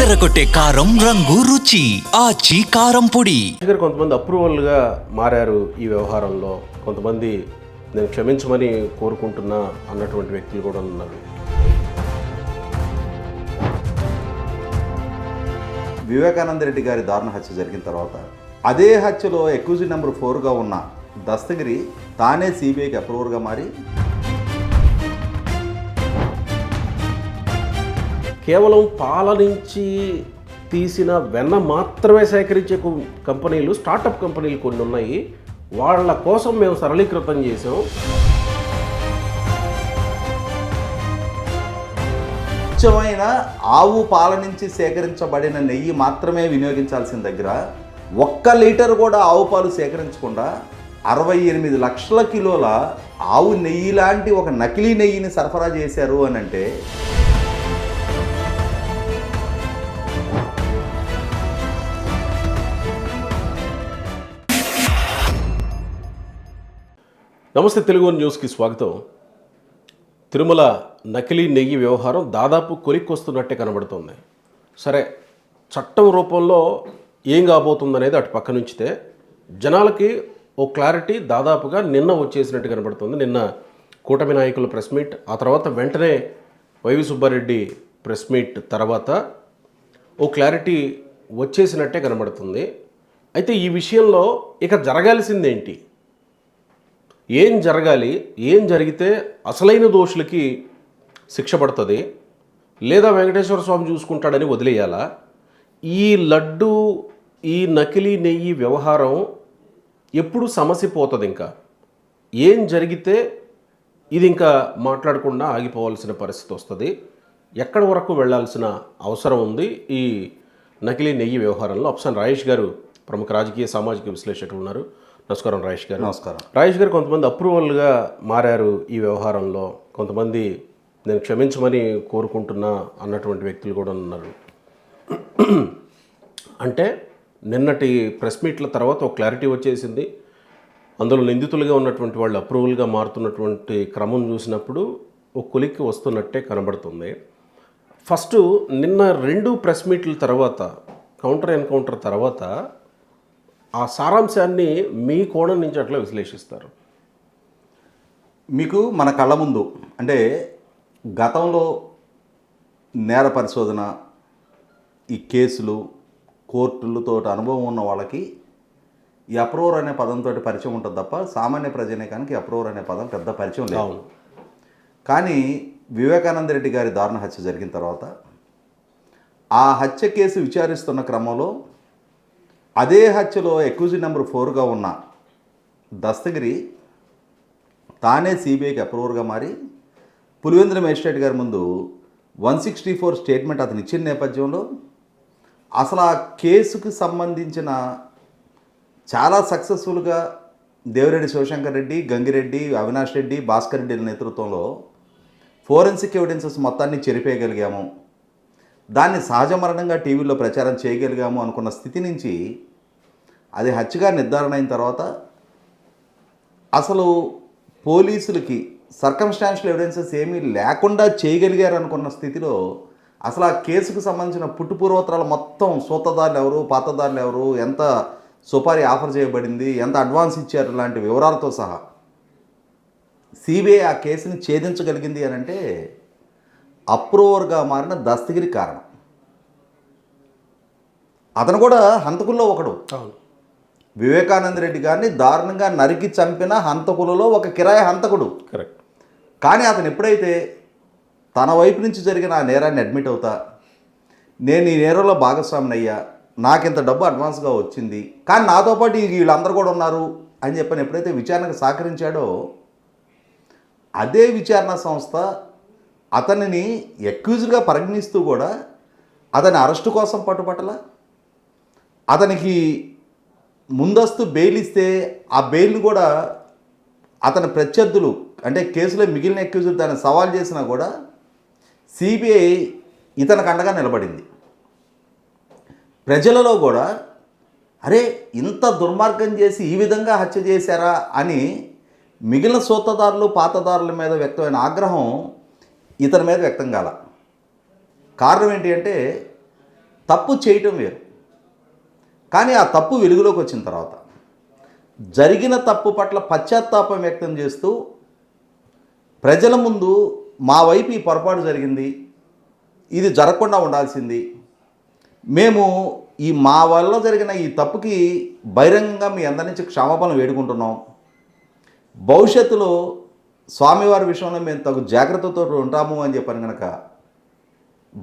అదరగొట్టే కారం రంగు రుచి ఆచి కారం పొడి. కొంతమంది అప్రూవల్గా మారారు ఈ వ్యవహారంలో. కొంతమంది నేను క్షమించమని కోరుకుంటున్నా అన్నటువంటి వ్యక్తులు కూడా ఉన్నారు. వివేకానంద రెడ్డి గారి దారుణ హత్య జరిగిన తర్వాత అదే హత్యలో అక్యూజ్డ్ నెంబర్ 4గా ఉన్న దస్తగిరి తానే సిబిఐకి అప్రూవర్గా మారి కేవలం పాల నుంచి తీసిన వెన్న మాత్రమే సేకరించే కంపెనీలు, స్టార్టప్ కంపెనీలు కొన్ని ఉన్నాయి. వాళ్ళ కోసం మేము సరళీకృతం చేసాం. స్వచ్ఛమైన ఆవు పాల నుంచి సేకరించబడిన నెయ్యి మాత్రమే వినియోగించాల్సిన దగ్గర 1 లీటర్ కూడా ఆవు పాలు సేకరించకుండా 68 లక్షల కిలోల ఆవు నెయ్యి లాంటి ఒక నకిలీ నెయ్యిని సరఫరా చేశారు అని అంటే నమస్తే, తెలుగు న్యూస్కి స్వాగతం. తిరుమల నకిలీ నెయ్యి వ్యవహారం దాదాపు కొలిక్కొస్తున్నట్టే కనబడుతుంది. సరే, చట్టం రూపంలో ఏం కాబోతుందనేది అటు పక్క నుంచితే జనాలకి ఓ క్లారిటీ దాదాపుగా నిన్న వచ్చేసినట్టు కనబడుతుంది. నిన్న కూటమి నాయకుల ప్రెస్ మీట్, ఆ తర్వాత వెంటనే వైవి సుబ్బారెడ్డి ప్రెస్ మీట్ తర్వాత ఓ క్లారిటీ వచ్చేసినట్టే కనబడుతుంది. అయితే ఈ విషయంలో ఇక జరగాల్సిందేంటి, ఏం జరగాలి, ఏం జరిగితే అసలైన దోషులకి శిక్ష పడుతుంది, లేదా వెంకటేశ్వర స్వామి చూసుకుంటాడని వదిలేయాలా? ఈ లడ్డు, ఈ నకిలీ నెయ్యి వ్యవహారం ఎప్పుడు సమస్య పోతుంది? ఇంకా ఏం జరిగితే ఇది ఇంకా మాట్లాడకుండా ఆగిపోవాల్సిన పరిస్థితి వస్తుంది? ఎక్కడి వరకు వెళ్లాల్సిన అవసరం ఉంది ఈ నకిలీ నెయ్యి వ్యవహారంలో? ఆప్షన్ రాజేష్ గారు ప్రముఖ రాజకీయ సామాజిక విశ్లేషకులు ఉన్నారు. నమస్కారం రాజేష్ గారు. నమస్కారం. రాజేష్ గారు, కొంతమంది అప్రూవల్గా మారారు ఈ వ్యవహారంలో. కొంతమంది నేను క్షమించమని కోరుకుంటున్నా అన్నటువంటి వ్యక్తులు కూడా ఉన్నారు. అంటే నిన్నటి ప్రెస్ మీట్ల తర్వాత ఒక క్లారిటీ వచ్చేసింది. అందులో నిందితులుగా ఉన్నటువంటి వాళ్ళు అప్రూవల్గా మారుతున్నటువంటి క్రమం చూసినప్పుడు ఒక కొలిక్కి వస్తున్నట్టే కనబడుతుంది. ఫస్ట్ నిన్న 2 ప్రెస్ మీట్ల తర్వాత, కౌంటర్ ఎన్కౌంటర్ తర్వాత ఆ సారాంశాన్ని మీ కోణం నుంచి అట్లా విశ్లేషిస్తారు? మీకు మన కళ్ళ ముందు అంటే గతంలో నేర పరిశోధన, ఈ కేసులు, కోర్టులతో అనుభవం ఉన్న వాళ్ళకి ఈ అప్రూవర్ అనే పదంతో పరిచయం ఉంటుంది తప్ప సామాన్య ప్రజానీకానికి అప్రూవర్ అనే పదం పెద్ద పరిచయం లేదు. కానీ వివేకానంద రెడ్డి గారి దారుణ హత్య జరిగిన తర్వాత ఆ హత్య కేసు విచారిస్తున్న క్రమంలో అదే హత్యలో అక్యూజ్డ్ నెంబర్ 4గా ఉన్న దస్తగిరి తానే సిబిఐకి అప్రూవర్గా మారి పులివెందుల మేజిస్ట్రేట్ గారి ముందు 164 స్టేట్మెంట్ అతను ఇచ్చిన నేపథ్యంలో అసలు ఆ కేసుకు సంబంధించిన చాలా సక్సెస్ఫుల్గా దేవిరెడ్డి శివశంకర్ రెడ్డి, గంగిరెడ్డి, అవినాష్ రెడ్డి, భాస్కర్ రెడ్డి నేతృత్వంలో ఫోరెన్సిక్ ఎవిడెన్సెస్ మొత్తాన్ని చెరిపేయగలిగాము, దాన్ని సహజ మరణంగా టీవీలో ప్రచారం చేయగలిగాము అనుకున్న స్థితి నుంచి అది హత్యగా నిర్ధారణ అయిన తర్వాత అసలు పోలీసులకి సర్కమ్స్టాన్షియల్ ఎవిడెన్సెస్ ఏమీ లేకుండా చేయగలిగారు అనుకున్న స్థితిలో అసలు ఆ కేసుకు సంబంధించిన పుట్టుపూర్వోత్తరాలు మొత్తం సూత్రధారులు ఎవరు, పాత్రధారులు ఎవరు, ఎంత సుపారీ ఆఫర్ చేయబడింది, ఎంత అడ్వాన్స్ ఇచ్చారు లాంటి వివరాలతో సహా సిబిఐ ఆ కేసుని ఛేదించగలిగింది అని అంటే అప్రూవర్గా మారిన దస్తగిరి కారణం. అతను కూడా హంతకుల్లో ఒకడు. వివేకానంద రెడ్డి గారిని దారుణంగా నరికి చంపిన హంతకులలో ఒక కిరాయి హంతకుడు. కరెక్ట్. కానీ అతను ఎప్పుడైతే తన వైపు నుంచి జరిగిన ఆ నేరాన్ని అడ్మిట్ అవుతా, నేను ఈ నేరంలో భాగస్వామిని అయ్యా, నాకింత డబ్బు అడ్వాన్స్గా వచ్చింది, కానీ నాతో పాటు వీళ్ళందరూ కూడా ఉన్నారు అని చెప్పని ఎప్పుడైతే విచారణకు సహకరించాడో అదే విచారణ సంస్థ అతనిని అక్యూజ్డ్గా పరిగణిస్తూ కూడా అతని అరెస్టు కోసం పట్టుబట్టల, అతనికి ముందస్తు బెయిల్ ఇస్తే ఆ బెయిల్ని కూడా అతని ప్రత్యర్థులు అంటే కేసులో మిగిలిన అక్యూజ్డ్ దాన్ని సవాల్ చేసినా కూడా సిబిఐ ఇతనికి అండగా నిలబడింది. ప్రజలలో కూడా అరే ఇంత దుర్మార్గం చేసి ఈ విధంగా హత్య చేశారా అని మిగిలిన సూత్రధారులు, పాతదారుల మీద వ్యక్తమైన ఆగ్రహం ఇతని మీద వ్యక్తం కాల. కారణం ఏంటి అంటే తప్పు చేయటం వేరు. కానీ ఆ తప్పు వెలుగులోకి వచ్చిన తర్వాత జరిగిన తప్పు పట్ల పశ్చాత్తాపం వ్యక్తం చేస్తూ ప్రజల ముందు మా వైపు ఈ పొరపాటు జరిగింది, ఇది జరగకుండా ఉండాల్సింది, మేము మా వల్ల జరిగిన ఈ తప్పుకి బహిరంగంగా మీ అందరి నుంచి క్షమాపణలు వేడుకుంటున్నాం, భవిష్యత్తులో స్వామివారి విషయంలో మేము తగు జాగ్రత్తతో ఉంటాము అని చెప్పని కనుక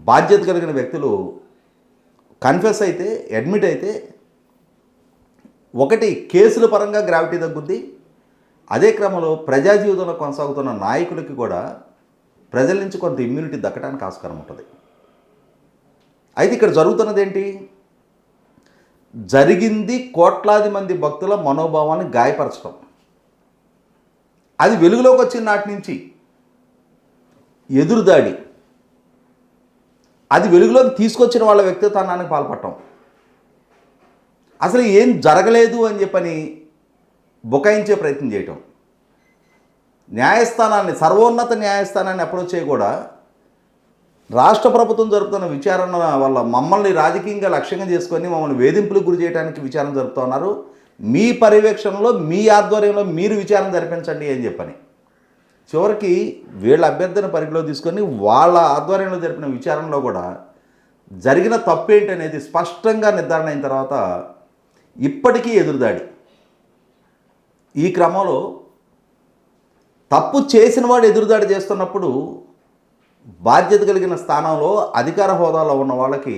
బాధ్యత కలిగిన వ్యక్తులు కన్ఫెస్ అయితే, అడ్మిట్ అయితే, ఒకటి కేసుల పరంగా గ్రావిటీ తగ్గుద్ది. అదే క్రమంలో ప్రజా జీవితంలో కొనసాగుతున్న నాయకులకి కూడా ప్రజల నుంచి కొంత ఇమ్యూనిటీ దక్కడానికి ఆస్కారం ఉంటుంది. అయితే ఇక్కడ జరుగుతున్నది ఏంటి? జరిగింది కోట్లాది మంది భక్తుల మనోభావాన్ని గాయపరచడం. అది వెలుగులోకి వచ్చిన నాటి నుంచి ఎదురుదాడి, అది వెలుగులోకి తీసుకొచ్చిన వాళ్ళ వ్యక్తిత్వానికి పాల్పడటం, అసలు ఏం జరగలేదు అని చెప్పని బుకాయించే ప్రయత్నం చేయటం, న్యాయస్థానాన్ని, సర్వోన్నత న్యాయస్థానాన్ని అప్రోచ్ చేయ కూడా రాష్ట్ర ప్రభుత్వం జరుపుతున్న విచారణ వల్ల మమ్మల్ని రాజకీయంగా లక్ష్యంగా చేసుకొని మమ్మల్ని వేధింపులకు గురి చేయడానికి విచారణ జరుపుతూ ఉన్నారు, మీ పర్యవేక్షణలో మీ ఆధ్వర్యంలో మీరు విచారణ జరిపించండి అని చెప్పని చివరికి వీళ్ళ అభ్యర్థన పరిధిలో తీసుకొని వాళ్ళ ఆధ్వర్యంలో జరిపిన విచారణలో కూడా జరిగిన తప్పేంటి అనేది స్పష్టంగా నిర్ధారణ అయిన తర్వాత ఇప్పటికీ ఎదురుదాడి. ఈ క్రమంలో తప్పు చేసిన వాడు ఎదురుదాడి చేస్తున్నప్పుడు బాధ్యత కలిగిన స్థానంలో అధికార హోదాలో ఉన్న వాళ్ళకి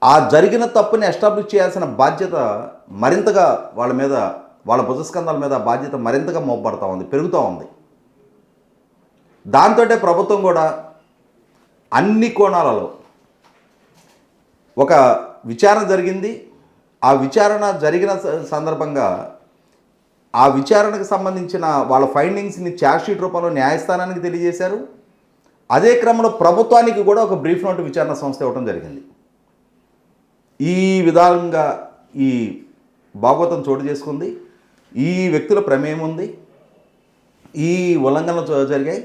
ఆ జరిగిన తప్పుని ఎస్టాబ్లిష్ చేయాల్సిన బాధ్యత మరింతగా వాళ్ళ మీద, వాళ్ళ భుజస్కంధాల మీద బాధ్యత మరింతగా మోపబడతా ఉంది, పెరుగుతూ ఉంది. దాంతో ప్రభుత్వం కూడా అన్ని కోణాలలో ఒక విచారణ జరిగింది. ఆ విచారణ జరిగిన సందర్భంగా ఆ విచారణకు సంబంధించిన వాళ్ళ ఫైండింగ్స్ని ఛార్జ్షీట్ రూపంలో న్యాయస్థానానికి తెలియజేశారు. అదే క్రమంలో ప్రభుత్వానికి కూడా ఒక బ్రీఫ్ నోట్ విచారణ సంస్థ ఇవ్వడం జరిగింది. ఈ విధంగా ఈ భాగవతం చోటు చేసుకుంది, ఈ వ్యక్తుల ప్రమేయం ఉంది, ఈ ఉల్లంఘనలు జరిగాయి,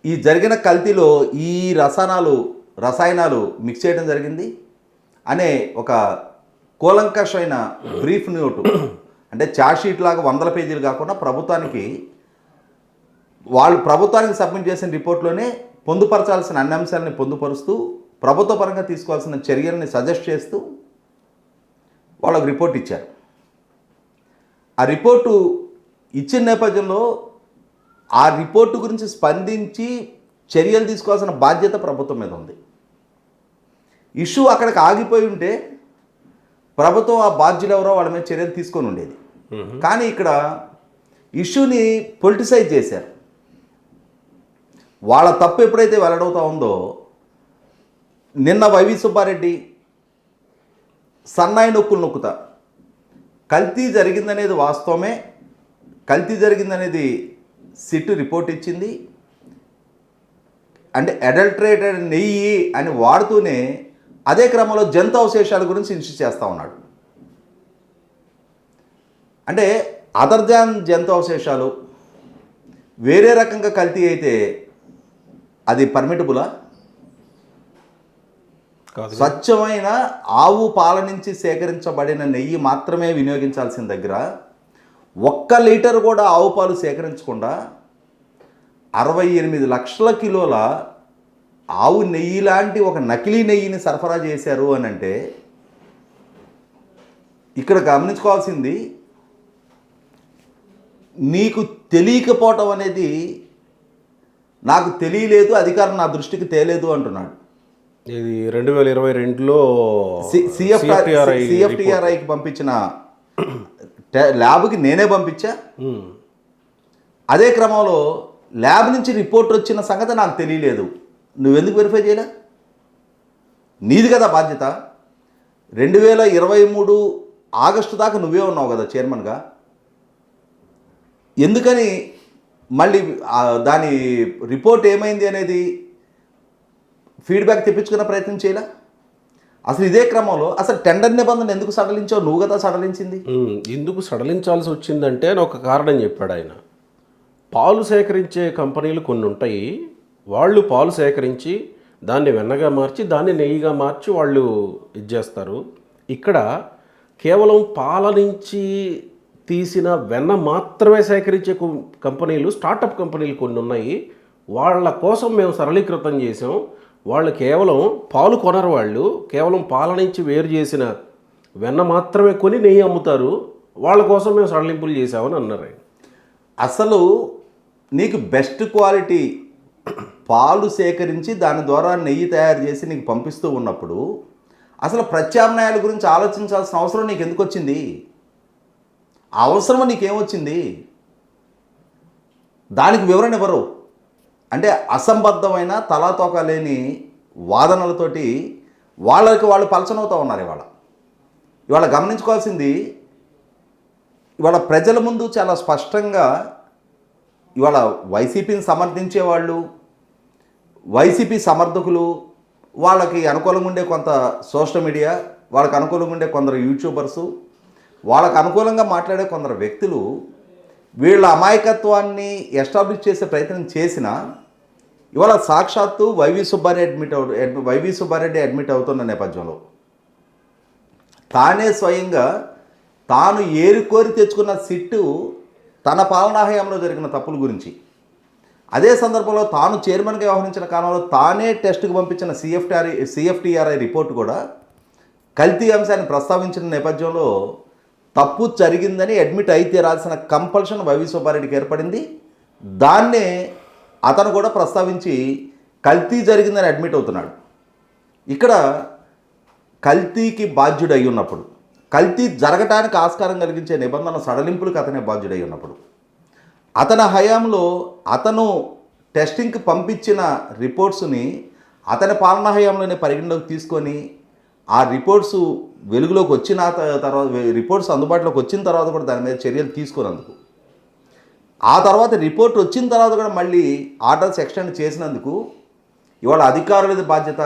ఈ జరిగిన కల్తీలో ఈ రసాయనాలు మిక్స్ చేయడం జరిగింది అనే ఒక కూలంకషమైన బ్రీఫ్ నోటు, అంటే ఛార్జ్షీట్ లాగా 100 పేజీలు కాకుండా ప్రభుత్వానికి సబ్మిట్ చేసిన రిపోర్ట్లోనే పొందుపరచాల్సిన అన్ని అంశాలని పొందుపరుస్తూ ప్రభుత్వ పరంగా తీసుకోవాల్సిన చర్యల్ని సజెస్ట్ చేస్తూ వాళ్ళకు రిపోర్ట్ ఇచ్చారు. ఆ రిపోర్టు ఇచ్చిన నేపథ్యంలో ఆ రిపోర్టు గురించి స్పందించి చర్యలు తీసుకోవాల్సిన బాధ్యత ప్రభుత్వం మీద ఉంది. ఇష్యూ అక్కడికి ఆగిపోయి ఉంటే ప్రభుత్వం ఆ బాధ్యులు ఎవరో వాళ్ళ మీద చర్యలు తీసుకొని ఉండేది. కానీ ఇక్కడ ఇష్యూని పొలిటిసైజ్ చేశారు. వాళ్ళ తప్పు ఎప్పుడైతే వెల్లడవుతా ఉందో, నిన్న వైవి సుబ్బారెడ్డి సన్నాయి నొక్కులు నొక్కుతా కల్తీ జరిగిందనేది వాస్తవమే, కల్తీ జరిగిందనేది సిట్ రిపోర్ట్ ఇచ్చింది, అంటే అడల్టరేటెడ్ నెయ్యి అని వాడుతూనే అదే క్రమంలో జంతు అవశేషాల గురించి ఇన్సిస్ట్ చేస్తూ ఉన్నాడు. అంటే అదర్ దాన్ జంతు అవశేషాలు వేరే రకంగా కల్తీ అయితే అది పర్మిటబులా? స్వచ్ఛమైన ఆవు పాల నుంచి సేకరించబడిన నెయ్యి మాత్రమే వినియోగించాల్సిన దగ్గర 1 లీటర్ కూడా ఆవు పాలు సేకరించకుండా 68 లక్షల కిలోల ఆవు నెయ్యి లాంటి ఒక నకిలీ నెయ్యిని సరఫరా చేశారు అని అంటే ఇక్కడ గమనించుకోవాల్సింది, నీకు తెలియకపోవటం అనేది నాకు తెలియలేదు, అధికారం నా దృష్టికి తేలేదు అంటున్నాడు. ఇది 2022లో సిఎఫ్టిఆర్ఐకి పంపించిన ల్యాబ్కి నేనే పంపించా. అదే క్రమంలో ల్యాబ్ నుంచి రిపోర్ట్ వచ్చిన సంగతి నాకు తెలియలేదు. నువ్వెందుకు వెరిఫై చేయలే? నీది కదా బాధ్యత. 2023 ఆగస్టు దాకా నువ్వే ఉన్నావు కదా చైర్మన్గా. ఎందుకని మళ్ళీ దాని రిపోర్ట్ ఏమైంది అనేది ఫీడ్బ్యాక్ తెప్పించుకునే ప్రయత్నం చేయలే? అసలు ఇదే క్రమంలో అసలు టెండర్ నిబంధన ఎందుకు సడలించావు? నువ్వు కదా సడలించింది. ఎందుకు సడలించాల్సి వచ్చిందంటే అని ఒక కారణం చెప్పాడు ఆయన. పాలు సేకరించే కంపెనీలు కొన్ని ఉంటాయి, వాళ్ళు పాలు సేకరించి దాన్ని వెన్నగా మార్చి దాన్ని నెయ్యిగా మార్చి వాళ్ళు ఇది చేస్తారు. ఇక్కడ కేవలం పాల నుంచి తీసిన వెన్న మాత్రమే సేకరించే కంపెనీలు, స్టార్టప్ కంపెనీలు కొన్ని ఉన్నాయి. వాళ్ళ కోసం మేము సరళీకృతం చేసాం. వాళ్ళు కేవలం పాలు కొనరు, వాళ్ళు కేవలం పాల నుంచి వేరు చేసిన వెన్న మాత్రమే కొని నెయ్యి అమ్ముతారు. వాళ్ళ కోసం మేము సడలింపులు చేసామని అన్నారు. అసలు నీకు బెస్ట్ క్వాలిటీ పాలు సేకరించి దాని ద్వారా నెయ్యి తయారు చేసి నీకు పంపిస్తూ ఉన్నప్పుడు అసలు ప్రత్యామ్నాయాల గురించి ఆలోచించాల్సిన అవసరం నీకు ఎందుకు వచ్చింది? అవసరం నీకేమొచ్చింది? దానికి వివరణ ఇవ్వరు. అంటే అసంబద్ధమైన తలాతోక లేని వాదనలతోటి వాళ్ళకి వాళ్ళు పలచనవుతూ ఉన్నారు. ఇవాళ గమనించుకోవాల్సింది, ఇవాళ ప్రజల ముందు చాలా స్పష్టంగా ఇవాళ వైసీపీని సమర్థించేవాళ్ళు, వైసీపీ సమర్థకులు, వాళ్ళకి అనుకూలంగా ఉండే కొంత సోషల్ మీడియా, వాళ్ళకి అనుకూలంగా ఉండే కొందరు యూట్యూబర్సు, వాళ్ళకు అనుకూలంగా మాట్లాడే కొందరు వ్యక్తులు వీళ్ళ అమాయకత్వాన్ని ఎస్టాబ్లిష్ చేసే ప్రయత్నం చేసినా ఇవాళ సాక్షాత్తు వైవి సుబ్బారెడ్డి అడ్మిట్ అవుతున్న నేపథ్యంలో తానే స్వయంగా తాను ఏరుకోరి తెచ్చుకున్న సిట్టు తన పాలనా హయాంలో జరిగిన తప్పుల గురించి, అదే సందర్భంలో తాను చైర్మన్గా వ్యవహరించిన కాలంలో తానే టెస్టుకు పంపించిన సిఎఫ్టిఆర్ఐ రిపోర్టు కూడా కల్తీ అంశాన్ని ప్రస్తావించిన నేపథ్యంలో తప్పు జరిగిందని అడ్మిట్ అయితే రాల్సిన కంపల్షన్ వైవి సుబ్బారెడ్డికి ఏర్పడింది. దాన్నే అతను కూడా ప్రస్తావించి కల్తీ జరిగిందని అడ్మిట్ అవుతున్నాడు. ఇక్కడ కల్తీకి బాధ్యుడై ఉన్నప్పుడు, కల్తీ జరగటానికి ఆస్కారం కలిగించే నిబంధన సడలింపులకు అతనే బాధ్యుడై ఉన్నప్పుడు, అతని హయాంలో అతను టెస్టింగ్కి పంపించిన రిపోర్ట్స్ని అతని పాలనా హయాంలోనే పరిగణలోకి తీసుకొని ఆ రిపోర్ట్స్ వెలుగులోకి వచ్చిన తర్వాత, రిపోర్ట్స్ అందుబాటులోకి వచ్చిన తర్వాత కూడా దాని మీద చర్యలు తీసుకున్నందుకు, ఆ తర్వాత రిపోర్ట్ వచ్చిన తర్వాత కూడా మళ్ళీ ఆర్డర్స్ ఎక్స్టెండ్ చేసినందుకు ఇవాళ అధికారులది బాధ్యత.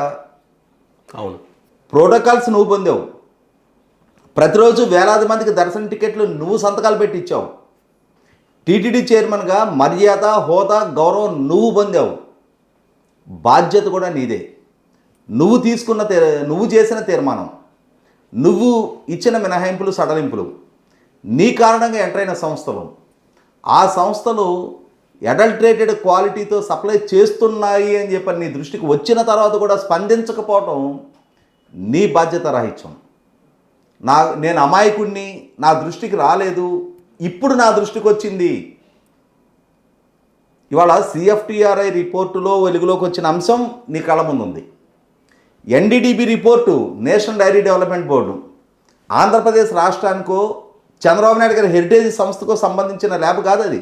అవును, ప్రోటోకాల్స్ నువ్వు పొందావు. ప్రతిరోజు వేలాది మందికి దర్శన టికెట్లు నువ్వు సంతకాలు పెట్టి ఇచ్చావు. టీటీడీ చైర్మన్గా మర్యాద, హోదా, గౌరవం నువ్వు పొందావు. బాధ్యత కూడా నీదే. నువ్వు చేసిన తీర్మానం, నువ్వు ఇచ్చిన మినహాయింపులు, సడలింపులు, నీ కారణంగా ఎంటర్ అయిన సంస్థలు, ఆ సంస్థలు అడల్టరేటెడ్ క్వాలిటీతో సప్లై చేస్తున్నాయి అని చెప్పి నీ దృష్టికి వచ్చిన తర్వాత కూడా స్పందించకపోవటం నీ బాధ్యత రాహిత్యం. నేను అమాయకుడిని, నా దృష్టికి రాలేదు, ఇప్పుడు నా దృష్టికి వచ్చింది. ఇవాళ సిఎఫ్టిఆర్ఐ రిపోర్టులో వెలుగులోకి వచ్చిన అంశం నీ కళ్ళ ముందు ఉంది. NDDB report, national dairy development board, Andhra Pradesh రాష్ట్రానికో చంద్రబాబు నాయుడు గారి హెరిటేజ్ సంస్థకు సంబంధించిన ల్యాబ్ కాదు అది.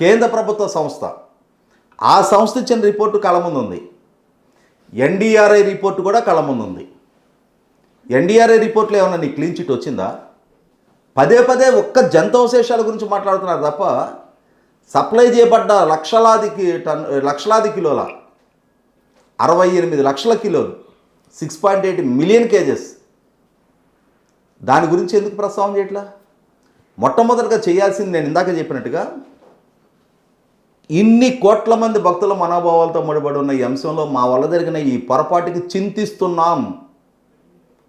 కేంద్ర ప్రభుత్వ సంస్థ. ఆ సంస్థ ఇచ్చిన రిపోర్టు కళ్ళ ముందు ఉంది. ఎన్డీఆర్ఐ రిపోర్టు కూడా కళ్ళ ముందు ఉంది. ఎన్డీఆర్ఐ రిపోర్ట్లో ఏమన్నా నీ క్లీన్ చిట్ వచ్చిందా? పదే పదే ఒక్క జంతవశేషాల గురించి మాట్లాడుతున్నారు తప్ప సప్లై చేయబడ్డ లక్షలాది కిలోల 68 లక్షల కిలోలు 6.8 మిలియన్ కేజెస్, దాని గురించి ఎందుకు ప్రస్తావన చేయట్లా? మొట్టమొదటిగా చేయాల్సింది నేను ఇందాక చెప్పినట్టుగా ఇన్ని కోట్ల మంది భక్తుల మనోభావాలతో ముడిపడి ఉన్న ఈ అంశంలో మా వల్ల జరిగిన ఈ పొరపాటుకి చింతిస్తున్నాం,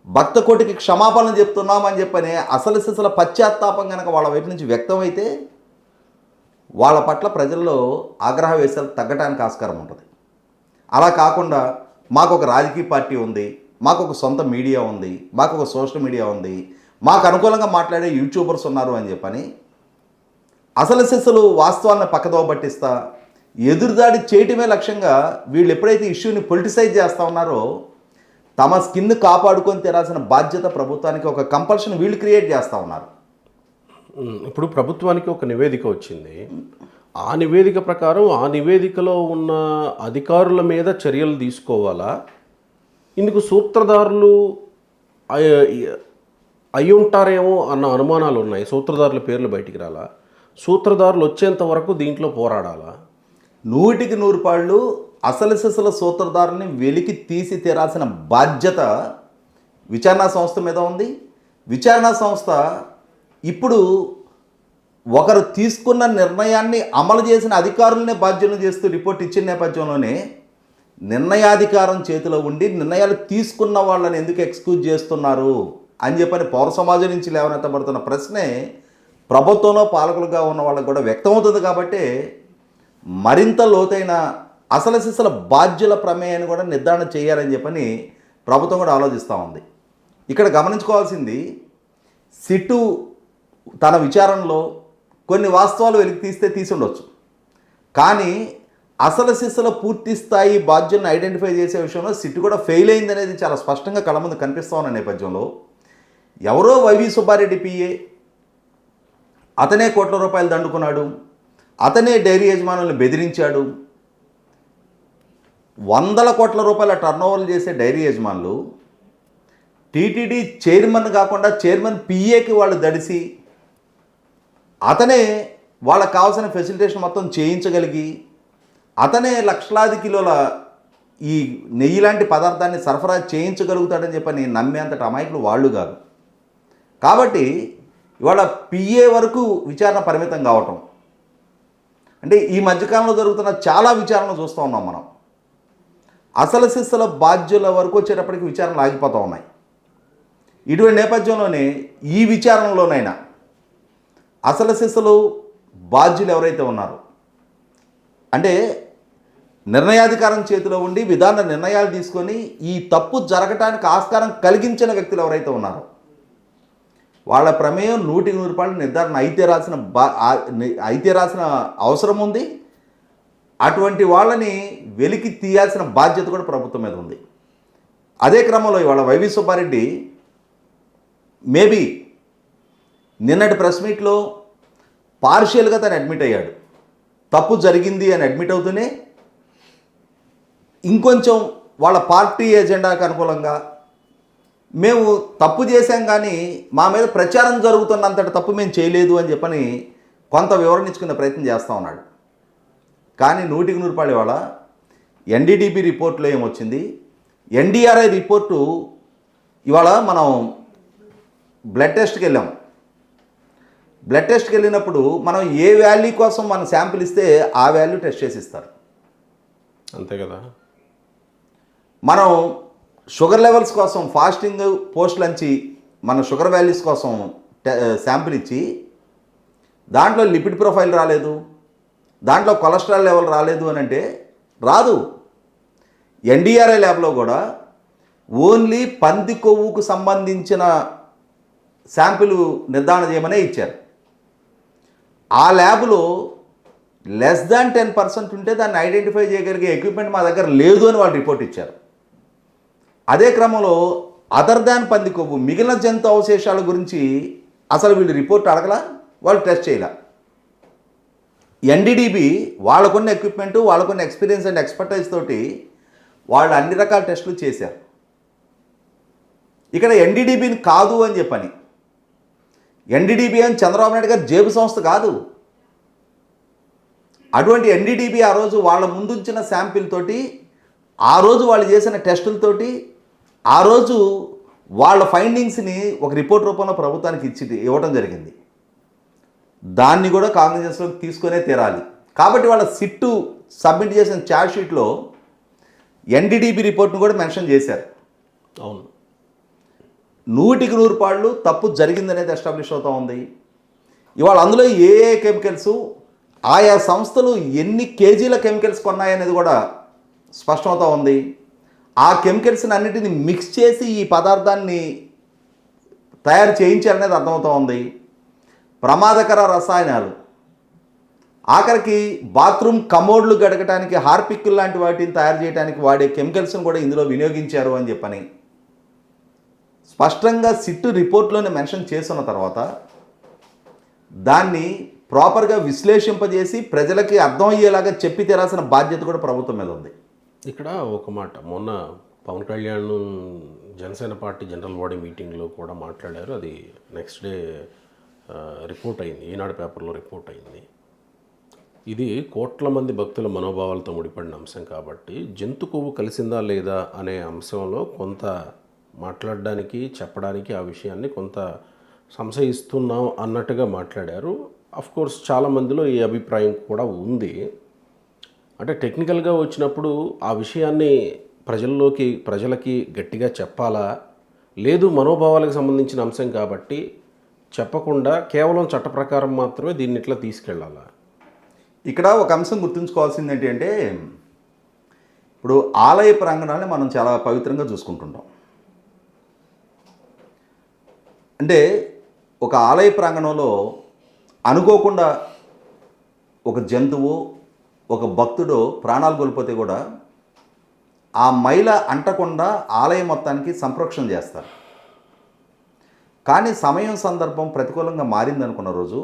భక్త కోటికి క్షమాపణ చెప్తున్నాం అని చెప్పని అసలు సిసల పశ్చాత్తాపం కనుక వాళ్ళ వైపు నుంచి వ్యక్తమైతే వాళ్ళ పట్ల ప్రజల్లో ఆగ్రహ వేశాలు తగ్గడానికి ఆస్కారం ఉంటుంది. అలా కాకుండా మాకు ఒక రాజకీయ పార్టీ ఉంది, మాకు ఒక సొంత మీడియా ఉంది, మాకు ఒక సోషల్ మీడియా ఉంది, మాకు అనుకూలంగా మాట్లాడే యూట్యూబర్స్ ఉన్నారు అని చెప్పని అసలు సిసలు వాస్తవాలను పక్కదోవ పట్టిస్తా ఎదురుదాడి చేయటమే లక్ష్యంగా వీళ్ళు ఎప్పుడైతే ఇష్యూని పొలిటిసైజ్ చేస్తూ ఉన్నారో తమ స్కిన్ కాపాడుకొని తీరాల్సిన బాధ్యత ప్రభుత్వానికి ఒక కంపల్షన్ వీళ్ళు క్రియేట్ చేస్తూ ఉన్నారు. ఇప్పుడు ప్రభుత్వానికి ఒక నివేదిక వచ్చింది. ఆ నివేదిక ప్రకారం ఆ నివేదికలో ఉన్న అధికారుల మీద చర్యలు తీసుకోవాలా, ఇందుకు సూత్రధారులు అయి ఉంటారేమో అన్న అనుమానాలు ఉన్నాయి. సూత్రధారుల పేర్లు బయటికి రాలా, సూత్రధారులు వచ్చేంత వరకు దీంట్లో పోరాడాలా? 100% అసలు సిసల సూత్రధారుల్ని వెలికి తీసి తీరాల్సిన బాధ్యత విచారణా సంస్థ మీద ఉంది. విచారణా సంస్థ ఇప్పుడు ఒకరు తీసుకున్న నిర్ణయాన్ని అమలు చేసిన అధికారులనే బాధ్యులను చేస్తూ రిపోర్ట్ ఇచ్చిన నేపథ్యంలోనే నిర్ణయాధికారం చేతిలో ఉండి నిర్ణయాలు తీసుకున్న వాళ్ళని ఎందుకు ఎక్స్క్యూజ్ చేస్తున్నారు అని చెప్పని పౌర సమాజం నుంచి లేవనెత్తబడుతున్న ప్రశ్నే ప్రభుత్వంలో పాలకులుగా ఉన్న వాళ్ళకు కూడా వ్యక్తమవుతుంది. కాబట్టి మరింత లోతైన అసలు సిసల బాధ్యుల ప్రమేయాన్ని కూడా నిర్ధారణ చేయాలని చెప్పని ప్రభుత్వం కూడా ఆలోచిస్తూ ఉంది. ఇక్కడ గమనించుకోవాల్సింది, సిట్టు తన విచారణలో కొన్ని వాస్తవాలు వెలికి తీసి ఉండొచ్చు, కానీ అసలు సిసల పూర్తి స్థాయి బాధ్యులను ఐడెంటిఫై చేసే విషయంలో సిట్టు కూడా ఫెయిల్ అయింది అనేది చాలా స్పష్టంగా కళ్ళ ముందు కనిపిస్తూ ఉన్న నేపథ్యంలో ఎవరో వైవి సుబ్బారెడ్డి పిఏ, అతనే కోట్ల రూపాయలు దండుకున్నాడు, అతనే డైరీ యజమానులను బెదిరించాడు, 100 కోట్ల రూపాయల టర్నోవర్లు చేసే డైరీ యజమానులు టీటీడీ చైర్మన్ కాకుండా చైర్మన్ పిఏకి వాళ్ళు దడిసి అతనే వాళ్ళకు కావాల్సిన ఫెసిలిటేషన్ మొత్తం చేయించగలిగి అతనే లక్షలాది కిలోల ఈ నెయ్యి లాంటి పదార్థాన్ని సరఫరా చేయించగలుగుతాడని చెప్పని నమ్మేంతటి అమాయకులు వాళ్ళు కాదు. కాబట్టి ఇవాళ పిఏ వరకు విచారణ పరిమితం కావటం అంటే ఈ మధ్యకాలంలో జరుగుతున్న చాలా విచారణలు చూస్తూ ఉన్నాం మనం. అసలు సిస్సల బాధ్యుల వరకు వచ్చేటప్పటికి విచారణలు ఆగిపోతూ ఉన్నాయి. ఇటువంటి నేపథ్యంలోనే ఈ విచారణలోనైనా అసలు సిస్సలు బాధ్యులు ఎవరైతే ఉన్నారో, అంటే నిర్ణయాధికారం చేతిలో ఉండి విధాన నిర్ణయాలు తీసుకొని ఈ తప్పు జరగటానికి ఆస్కారం కలిగించిన వ్యక్తులు ఎవరైతే ఉన్నారో వాళ్ళ ప్రమేయం 100% నిర్ధారణ అయితే రాసిన అవసరం ఉంది. అటువంటి వాళ్ళని వెలికి తీయాల్సిన బాధ్యత కూడా ప్రభుత్వం మీద ఉంది. అదే క్రమంలో ఇవాళ వైవి సుబ్బారెడ్డి మేబీ నిన్నటి ప్రెస్ మీట్లో పార్షియల్గా తను అడ్మిట్ అయ్యాడు. తప్పు జరిగింది అని అడ్మిట్ అవుతూనే ఇంకొంచెం వాళ్ళ పార్టీ ఎజెండాకు అనుకూలంగా మేము తప్పు చేశాం కానీ మా మీద ప్రచారం జరుగుతున్నంతటి తప్పు మేము చేయలేదు అని చెప్పని కొంత వివరణ ఇచ్చుకునే ప్రయత్నం చేస్తూ ఉన్నాడు. కానీ 100% ఇవాళ ఎన్డీడీబీ రిపోర్ట్లో ఏమొచ్చింది, ఎన్డీఆర్ఐ రిపోర్టు ఇవాళ మనం బ్లడ్ టెస్ట్కి వెళ్ళాం. బ్లడ్ టెస్ట్కి వెళ్ళినప్పుడు మనం ఏ వాల్యూ కోసం మనం శాంపిల్ ఇస్తే ఆ వాల్యూ టెస్ట్ చేసి ఇస్తారు, అంతే కదా. మనం షుగర్ లెవెల్స్ కోసం ఫాస్టింగ్ పోస్ట్ లంచ్ మన షుగర్ వాల్యూస్ కోసం శాంపిల్ ఇచ్చి దాంట్లో లిపిడ్ ప్రొఫైల్ రాలేదు, దాంట్లో కొలెస్ట్రాల్ లెవెల్ రాలేదు అని అంటే రాదు. ఎన్డీఆర్ఐ ల్యాబ్లో కూడా ఓన్లీ పంది కొవ్వుకు సంబంధించిన శాంపిల్ నిర్ధారణ చేయమనే ఇచ్చారు. ఆ ల్యాబ్లో లెస్ దాన్ 10% ఉంటే దాన్ని ఐడెంటిఫై చేయగలిగే ఎక్విప్మెంట్ మా దగ్గర లేదు అని వాళ్ళు రిపోర్ట్ ఇచ్చారు. అదే క్రమంలో అదర్ దాన్ పంది కొవ్వు మిగిలిన జంతు అవశేషాల గురించి అసలు వీళ్ళు రిపోర్ట్ అడగలా, వాళ్ళు టెస్ట్ చేయలే. ఎన్డీడీబీ వాళ్ళకున్న ఎక్విప్మెంటు, వాళ్ళకున్న ఎక్స్పీరియన్స్ అండ్ ఎక్స్పర్టైజ్ తోటి వాళ్ళు అన్ని రకాల టెస్టులు చేశారు. ఇక్కడ ఎన్డీడీబీని కాదు అని చెప్పని, ఎన్డీడీబీ అని చంద్రబాబు నాయుడు గారు జేబు సంస్థ కాదు. అటువంటి ఎన్డీడీబీ ఆ రోజు వాళ్ళ ముందుంచిన శాంపిల్ తోటి, ఆ రోజు వాళ్ళు చేసిన టెస్టులతోటి, ఆ రోజు వాళ్ళ ఫైండింగ్స్ని ఒక రిపోర్ట్ రూపంలో ప్రభుత్వానికి ఇవ్వడం జరిగింది. దాన్ని కూడా కాంగ్రెస్లోకి తీసుకునే తీరాలి. కాబట్టి వాళ్ళ సిట్టు సబ్మిట్ చేసిన ఛార్జ్ షీట్లో ఎన్డీడీబీ రిపోర్ట్ను కూడా మెన్షన్ చేశారు. అవును, 100% తప్పు జరిగిందనేది ఎస్టాబ్లిష్ అవుతూ ఉంది. ఇవాళ అందులో ఏ ఏ కెమికల్స్, ఆయా సంస్థలు ఎన్ని కేజీల కెమికల్స్ కొన్నాయనేది కూడా స్పష్టమవుతూ ఉంది. ఆ కెమికల్స్ని అన్నిటిని మిక్స్ చేసి ఈ పదార్థాన్ని తయారు చేయించారనేది అర్థమవుతూ ఉంది. ప్రమాదకర రసాయనాలు, ఆఖరికి బాత్రూమ్ కమోడ్లు గడగటానికి హార్పిక్కులు లాంటి వాటిని తయారు చేయడానికి వాడే కెమికల్స్ని కూడా ఇందులో వినియోగించారు అని చెప్పని స్పష్టంగా సిట్టు రిపోర్ట్లోనే మెన్షన్ చేస్తున్న తర్వాత దాన్ని ప్రాపర్గా విశ్లేషింపజేసి ప్రజలకి అర్థమయ్యేలాగా చెప్పి తీరాల్సిన బాధ్యత కూడా ప్రభుత్వం మీద ఉంది. ఇక్కడ ఒక మాట, మొన్న Pawan Kalyan Janasena party general body మీటింగ్లో కూడా మాట్లాడారు. అది నెక్స్ట్ డే రిపోర్ట్ అయింది, ఈనాడు పేపర్లో రిపోర్ట్ అయింది. ఇది కోట్ల మంది భక్తుల మనోభావాలతో ముడిపడిన అంశం కాబట్టి జంతు కొవ్వు కలిసిందా లేదా అనే అంశంలో కొంత మాట్లాడడానికి, చెప్పడానికి ఆ విషయాన్ని కొంత సంశయిస్తున్నాం అన్నట్టుగా మాట్లాడారు. కోర్స్ చాలా మందిలో ఈ అభిప్రాయం కూడా ఉంది. అంటే టెక్నికల్గా వచ్చినప్పుడు ఆ విషయాన్ని ప్రజలకి గట్టిగా చెప్పాలా, లేదు మనోభావాలకు సంబంధించిన అంశం కాబట్టి చెప్పకుండా కేవలం చట్ట ప్రకారం మాత్రమే దీన్ని ఇట్లా తీసుకెళ్ళాలా? ఇక్కడ ఒక అంశం గుర్తుంచుకోవాల్సింది ఏంటంటే, ఇప్పుడు ఆలయ ప్రాంగణాన్ని మనం చాలా పవిత్రంగా చూసుకుంటుంటాం. అంటే ఒక ఆలయ ప్రాంగణంలో అనుకోకుండా ఒక జంతువు, ఒక భక్తుడు ప్రాణాలు కోల్పోతే కూడా ఆ మైల అంటకుండా ఆలయం మొత్తానికి సంప్రోక్షణ చేస్తారు. కానీ సమయం సందర్భం ప్రతికూలంగా మారిందనుకున్న రోజు,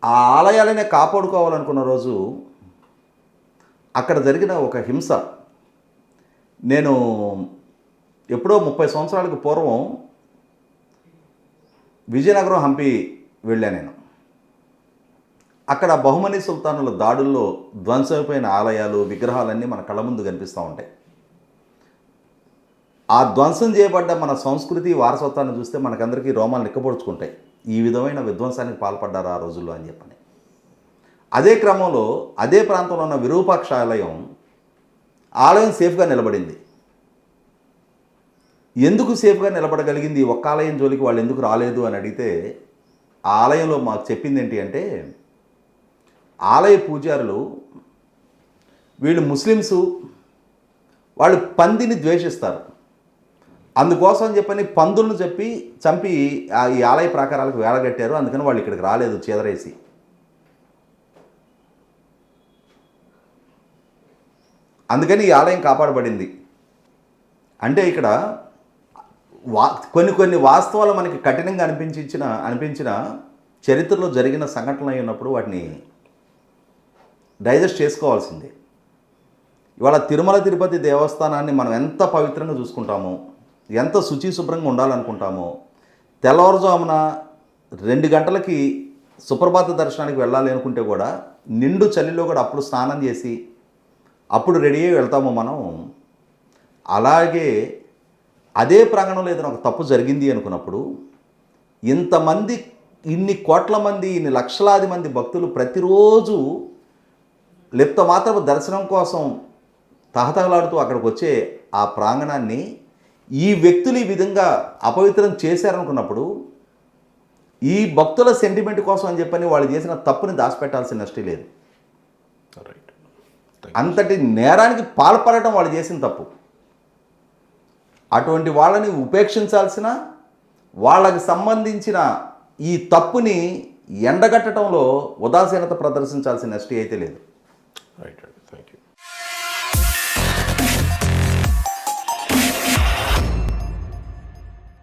ఆ ఆలయాలనే కాపాడుకోవాలనుకున్న రోజు అక్కడ జరిగిన ఒక హింస. నేను ఎప్పుడో 30 సంవత్సరాలకు పూర్వం విజయనగరం హంపి వెళ్ళాను నేను. అక్కడ బహుమనీ సుల్తానుల దాడుల్లో ధ్వంసమైపోయిన ఆలయాలు, విగ్రహాలన్నీ మన కళ్ళ ముందు కనిపిస్తూ ఉంటాయి. ఆ ధ్వంసం చేయబడ్డ మన సంస్కృతి వారసత్వాన్ని చూస్తే మనకందరికీ రోమాలు నిక్కపొడుచుకుంటాయి. ఈ విధమైన విధ్వంసానికి పాల్పడ్డారు ఆ రోజుల్లో అని చెప్పని. అదే క్రమంలో అదే ప్రాంతంలో ఉన్న విరూపాక్ష ఆలయం సేఫ్గా నిలబడింది. ఎందుకు సేఫ్గా నిలబడగలిగింది? ఒక్క ఆలయం జోలికి వాళ్ళు ఎందుకు రాలేదు అని అడిగితే, ఆ ఆలయంలో మాకు చెప్పింది ఏంటి అంటే, ఆలయ పూజారులు వీళ్ళు ముస్లిమ్సు, వాళ్ళు పందిని ద్వేషిస్తారు, అందుకోసం చెప్పని పందులను చంపి ఈ ఆలయ ప్రాకారాలకు వేలగట్టారు, అందుకని వాళ్ళు ఇక్కడికి రాలేదు చెదరేసి. అందుకని ఈ ఆలయం కాపాడబడింది. అంటే ఇక్కడ కొన్ని వాస్తవాలు మనకి కఠినంగా అనిపించిన చరిత్రలో జరిగిన సంఘటనలు అయినప్పుడు వాటిని డైజెస్ట్ చేసుకోవాల్సిందే. ఇవాళ తిరుమల తిరుపతి దేవస్థానాన్ని మనం ఎంత పవిత్రంగా చూసుకుంటామో, ఎంత శుచి శుభ్రంగా ఉండాలనుకుంటామో, తెల్లవారుజామున 2 గంటలకి సుప్రభాత దర్శనానికి వెళ్ళాలి అనుకుంటే కూడా నిండు చలిలో కూడా అప్పుడు స్నానం చేసి అప్పుడు రెడీ అయ్యి వెళ్తాము మనం. అలాగే అదే ప్రాంగణంలో ఏదైనా ఒక తప్పు జరిగింది అనుకున్నప్పుడు ఇంతమంది, ఇన్ని కోట్ల మంది, ఇన్ని లక్షలాది మంది భక్తులు ప్రతిరోజు లిప్త మాత్రపు దర్శనం కోసం తహతహలాడుతూ అక్కడికి వచ్చే ఆ ప్రాంగణాన్ని ఈ వ్యక్తులు ఈ విధంగా అపవిత్రం చేశారనుకున్నప్పుడు ఈ భక్తుల సెంటిమెంట్ కోసం అని చెప్పని వాళ్ళు చేసిన తప్పుని దాచిపెట్టాల్సిన నష్టం లేదు. అంతటి నేరానికి పాల్పడటం వాళ్ళు చేసిన తప్పు. అటువంటి వాళ్ళని ఉపేక్షించాల్సిన, వాళ్ళకి సంబంధించిన ఈ తప్పుని ఎండగట్టడంలో ఉదాసీనత ప్రదర్శించాల్సిన నష్టం అయితే లేదు. రైట్ అండి, థ్యాంక్ యూ.